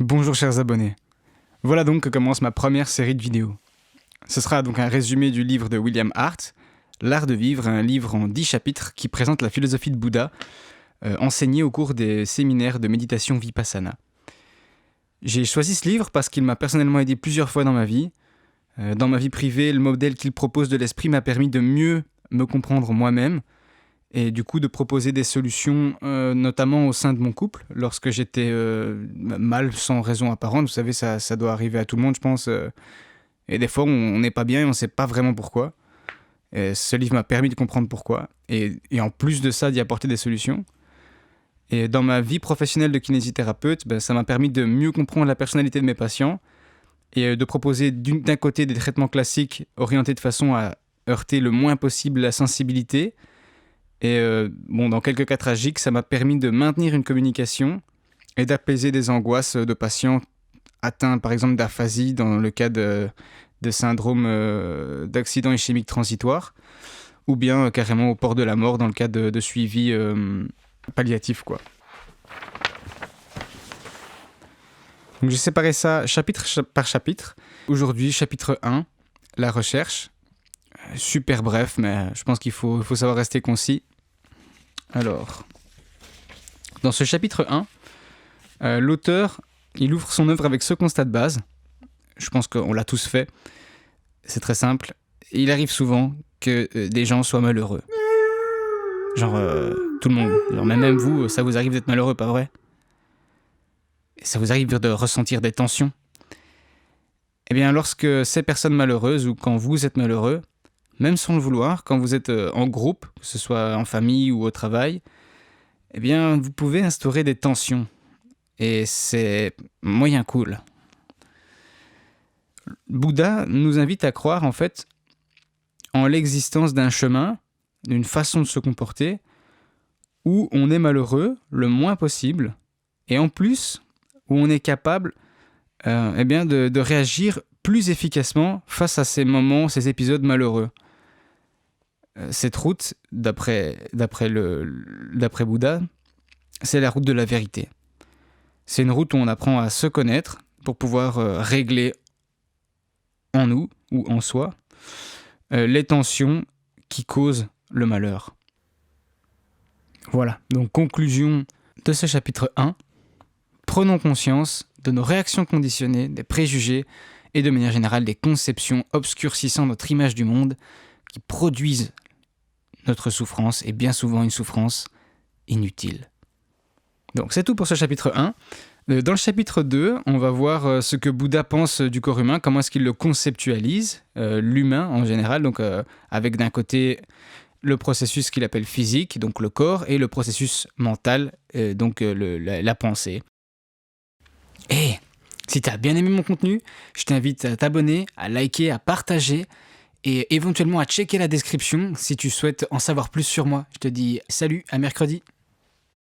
Bonjour chers abonnés. Voilà donc que commence ma première série de vidéos. Ce sera donc un résumé du livre de William Hart, L'Art de vivre, un livre en 10 chapitres qui présente la philosophie de Bouddha, enseignée au cours des séminaires de méditation Vipassana. J'ai choisi ce livre parce qu'il m'a personnellement aidé plusieurs fois dans ma vie. Dans ma vie privée, le modèle qu'il propose de l'esprit m'a permis de mieux me comprendre moi-même et du coup de proposer des solutions, notamment au sein de mon couple, lorsque j'étais mal sans raison apparente. Vous savez, ça doit arriver à tout le monde, je pense. Et des fois, on n'est pas bien et on ne sait pas vraiment pourquoi. Et ce livre m'a permis de comprendre pourquoi. Et en plus de ça, d'y apporter des solutions. Et dans ma vie professionnelle de kinésithérapeute, ça m'a permis de mieux comprendre la personnalité de mes patients et de proposer d'un côté des traitements classiques orientés de façon à heurter le moins possible la sensibilité. Et dans quelques cas tragiques, ça m'a permis de maintenir une communication et d'apaiser des angoisses de patients atteints par exemple d'aphasie dans le cas de syndrome d'accident ischémique transitoire, ou bien carrément au port de la mort dans le cas de suivi palliatif, quoi. Donc j'ai séparé ça chapitre par chapitre. Aujourd'hui, chapitre 1, la recherche. Super bref, mais je pense qu'il faut savoir rester concis. Alors, dans ce chapitre 1, l'auteur, il ouvre son œuvre avec ce constat de base. Je pense qu'on l'a tous fait. C'est très simple. Il arrive souvent que des gens soient malheureux. Genre, tout le monde. Genre, même vous, ça vous arrive d'être malheureux, pas vrai ? Ça vous arrive de ressentir des tensions ? Eh bien, lorsque ces personnes malheureuses, ou quand vous êtes malheureux, même sans le vouloir, quand vous êtes en groupe, que ce soit en famille ou au travail, eh bien, vous pouvez instaurer des tensions. Et c'est moyen cool. Bouddha nous invite à croire, en fait, en l'existence d'un chemin, d'une façon de se comporter, où on est malheureux le moins possible, et en plus, où on est capable de réagir plus efficacement face à ces moments, ces épisodes malheureux. Cette route, d'après Bouddha, c'est la route de la vérité. C'est une route où on apprend à se connaître pour pouvoir régler en nous ou en soi les tensions qui causent le malheur. Voilà, donc conclusion de ce chapitre 1. Prenons conscience de nos réactions conditionnées, des préjugés et de manière générale des conceptions obscurcissant notre image du monde qui produisent notre souffrance, et bien souvent une souffrance inutile. Donc c'est tout pour ce chapitre 1. Dans le chapitre 2, on va voir ce que Bouddha pense du corps humain, comment est-ce qu'il le conceptualise, l'humain en général, donc avec d'un côté le processus qu'il appelle physique, donc le corps, et le processus mental, donc la pensée. Et si tu as bien aimé mon contenu, je t'invite à t'abonner, à liker, à partager, et éventuellement à checker la description si tu souhaites en savoir plus sur moi. Je te dis salut, à mercredi.